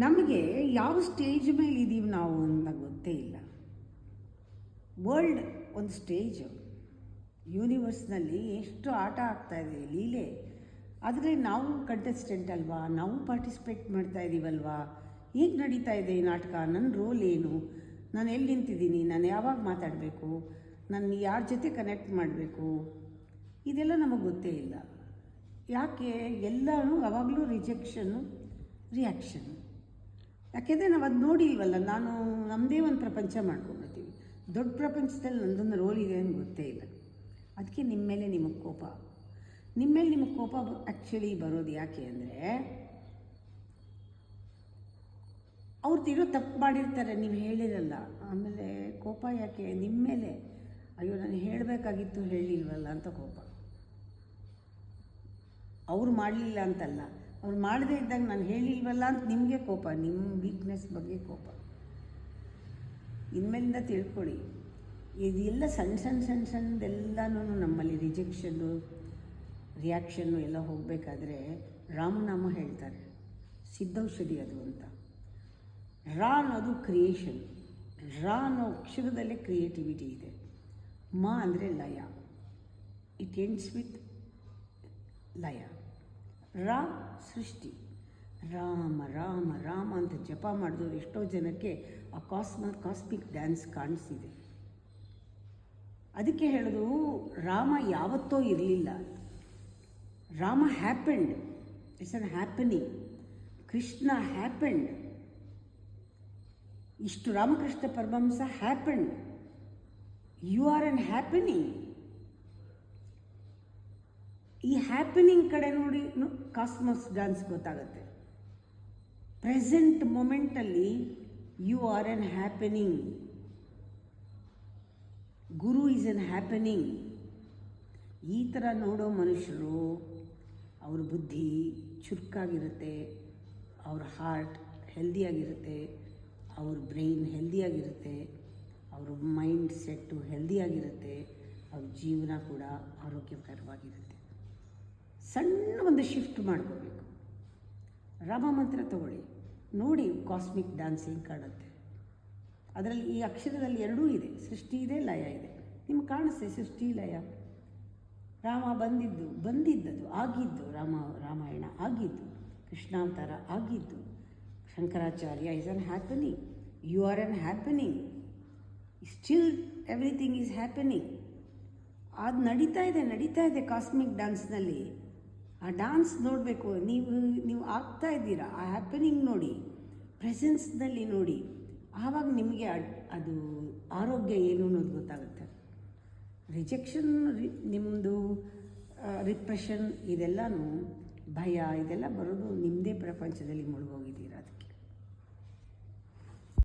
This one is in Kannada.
ನಮಗೆ ಯಾವ ಸ್ಟೇಜ್ ಮೇಲೆ ಇದ್ದೀವಿ ನಾವು ಅಂತ ಗೊತ್ತೇ ಇಲ್ಲ. ವರ್ಲ್ಡ್ ಒಂದು ಸ್ಟೇಜು, ಯೂನಿವರ್ಸ್ನಲ್ಲಿ ಎಷ್ಟು ಆಟ ಆಗ್ತಾಯಿದೆ, ಲೀಲೆ. ಆದರೆ ನಾವು ಕಂಟೆಸ್ಟೆಂಟ್ ಅಲ್ವಾ, ನಾವು ಪಾರ್ಟಿಸಿಪೇಟ್ ಮಾಡ್ತಾ ಇದ್ದೀವಲ್ವಾ, ಹೇಗೆ ನಡೀತಾ ಇದೆ ಈ ನಾಟಕ, ನನ್ನ ರೋಲ್ ಏನು, ನಾನು ಎಲ್ಲಿ ನಿಂತಿದ್ದೀನಿ, ನಾನು ಯಾವಾಗ ಮಾತಾಡಬೇಕು, ನಾನು ಯಾರ ಜೊತೆ ಕನೆಕ್ಟ್ ಮಾಡಬೇಕು, ಇದೆಲ್ಲ ನಮಗೆ ಗೊತ್ತೇ ಇಲ್ಲ. ಯಾಕೆ ಎಲ್ಲನೂ ಯಾವಾಗಲೂ ರಿಜೆಕ್ಷನ್ನು, ರಿಯಾಕ್ಷನ್ನು. ಯಾಕೆಂದರೆ ನಾವು ಅದು ನೋಡಿಲ್ವಲ್ಲ. ನಮ್ಮದೇ ಒಂದು ಪ್ರಪಂಚ ಮಾಡ್ಕೊಂಡ್ಬಿಡ್ತೀವಿ. ದೊಡ್ಡ ಪ್ರಪಂಚದಲ್ಲಿ ನಂದೊಂದು ರೋಲ್ ಇದೆ ಅಂತ ಗೊತ್ತೇ ಇಲ್ಲ. ಅದಕ್ಕೆ ನಿಮ್ಮ ಮೇಲೆ ನಿಮಗೆ ಕೋಪ ಆ್ಯಕ್ಚುಲಿ ಬರೋದು ಯಾಕೆ ಅಂದರೆ, ಅವ್ರದ್ದು ತಪ್ಪು ಮಾಡಿರ್ತಾರೆ, ನೀವು ಹೇಳಿರಲ್ಲ. ಆಮೇಲೆ ಕೋಪ ಯಾಕೆ ನಿಮ್ಮ ಮೇಲೆ, ಅಯ್ಯೋ ನಾನು ಹೇಳಬೇಕಾಗಿತ್ತು ಹೇಳಿಲ್ವಲ್ಲ ಅಂತ ಕೋಪ. ಅವ್ರು ಮಾಡಲಿಲ್ಲ ಅಂತಲ್ಲ, ಅವ್ರು ಮಾಡದೇ ಇದ್ದಾಗ ನಾನು ಹೇಳಿಲ್ವಲ್ಲ ಅಂತ ನಿಮಗೆ ಕೋಪ, ನಿಮ್ಮ ವೀಕ್ನೆಸ್ ಬಗ್ಗೆ ಕೋಪ. ಇನ್ಮೇಲಿಂದ ತಿಳ್ಕೊಳ್ಳಿ, ಇದೆಲ್ಲ ಸಣ್ಣದೆಲ್ಲನೂ ನಮ್ಮಲ್ಲಿ ರಿಜೆಕ್ಷನ್ನು, ರಿಯಾಕ್ಷನ್ನು ಎಲ್ಲ ಹೋಗಬೇಕಾದ್ರೆ ರಾಮನಾಮ ಹೇಳ್ತಾರೆ, ಸಿದ್ಧೌಷಧಿ ಅದು ಅಂತ. ರಾ ಅನ್ನೋದು ಕ್ರಿಯೇಷನ್, ರಾ ಅನ್ನೋ ಅಕ್ಷರದಲ್ಲೇ ಕ್ರಿಯೇಟಿವಿಟಿ ಇದೆ. ಮಾ ಅಂದರೆ ಲಯ, ಇಟ್ ಎಂಡ್ಸ್ ವಿತ್ ಲಯ. ರಾ ಸೃಷ್ಟಿ. ರಾಮ ರಾಮ ರಾಮ ಅಂತ ಜಪ ಮಾಡಿದವರು ಎಷ್ಟೋ ಜನಕ್ಕೆ ಆ ಕಾಸ್ಮಿಕ್ ಡ್ಯಾನ್ಸ್ ಕಾಣಿಸಿದೆ. ಅದಕ್ಕೆ ಹೇಳೋದು, ರಾಮ ಯಾವತ್ತೋ ಇರಲಿಲ್ಲ, Rama happened, it's an happening. Krishna happened, ಇಷ್ಟು Ramakrishna Paramahamsa happened. You are on happening. ಈ ಹ್ಯಾಪನಿಂಗ್ ಕಡೆ ನೋಡಿ ಕಾಸ್ಮಸ್ ಡ್ಯಾನ್ಸ್ ಗೊತ್ತಾಗುತ್ತೆ. ಪ್ರೆಸೆಂಟ್ ಮೊಮೆಂಟಲ್ಲಿ you are on happening. Guru is on happening. ಈ ಥರ ನೋಡೋ ಮನುಷ್ಯರು, ಅವ್ರ ಬುದ್ಧಿ ಚುರುಕಾಗಿರುತ್ತೆ, ಅವ್ರ ಹಾರ್ಟ್ ಹೆಲ್ದಿಯಾಗಿರುತ್ತೆ, ಅವ್ರ ಬ್ರೈನ್ ಹೆಲ್ದಿಯಾಗಿರುತ್ತೆ, ಅವ್ರ ಮೈಂಡ್ ಸೆಟ್ಟು ಹೆಲ್ದಿಯಾಗಿರುತ್ತೆ, ಅವ್ರ ಜೀವನ ಕೂಡ ಆರೋಗ್ಯಕರವಾಗಿರುತ್ತೆ. ಸಣ್ಣ ಒಂದು ಶಿಫ್ಟ್ ಮಾಡ್ಕೋಬೇಕು. ರಾಮ ಮಂತ್ರ ತಗೊಳ್ಳಿ, ನೋಡಿ ಕಾಸ್ಮಿಕ್ ಡ್ಯಾನ್ಸ್ ಹೆಂಗೆ ಕಾಣುತ್ತೆ. ಅದರಲ್ಲಿ ಈ ಅಕ್ಷರದಲ್ಲಿ ಎರಡೂ ಇದೆ, ಸೃಷ್ಟಿ ಇದೆ, ಲಯ ಇದೆ. ನಿಮ್ಗೆ ಕಾಣಿಸ್ತೆ ಸೃಷ್ಟಿ ಲಯ. ರಾಮ ಬಂದಿದ್ದದು ಆಗಿದ್ದು, ರಾಮಾಯಣ ಆಗಿದ್ದು, ಕೃಷ್ಣಾವತಾರ ಆಗಿದ್ದು, Shankaracharya is on happening, you are on happening, still everything is happening. ಅದು ನಡೀತಾ ಇದೆ ಕಾಸ್ಮಿಕ್ ಡ್ಯಾನ್ಸ್ನಲ್ಲಿ. ಆ ಡ್ಯಾನ್ಸ್ ನೋಡಬೇಕು, ನೀವು ಆಗ್ತಾ ಇದ್ದೀರಾ, ಆ ಹ್ಯಾಪನಿಂಗ್ ನೋಡಿ, ಪ್ರೆಸೆನ್ಸ್ನಲ್ಲಿ ನೋಡಿ. ಆವಾಗ ನಿಮಗೆ ಅದು ಆರೋಗ್ಯ ಏನು ಅನ್ನೋದು ಗೊತ್ತಾಗುತ್ತೆ. ರಿಜೆಕ್ಷನ್, ನಿಮ್ಮದು ರಿಪ್ರೆಷನ್, ಇದೆಲ್ಲನೂ ಭಯ, ಇದೆಲ್ಲ ಬರೋದು ನಿಮ್ಮದೇ ಪ್ರಪಂಚದಲ್ಲಿ ಮುಳುಗೋಗಿದ್ದೀರ. ಅದಕ್ಕೆ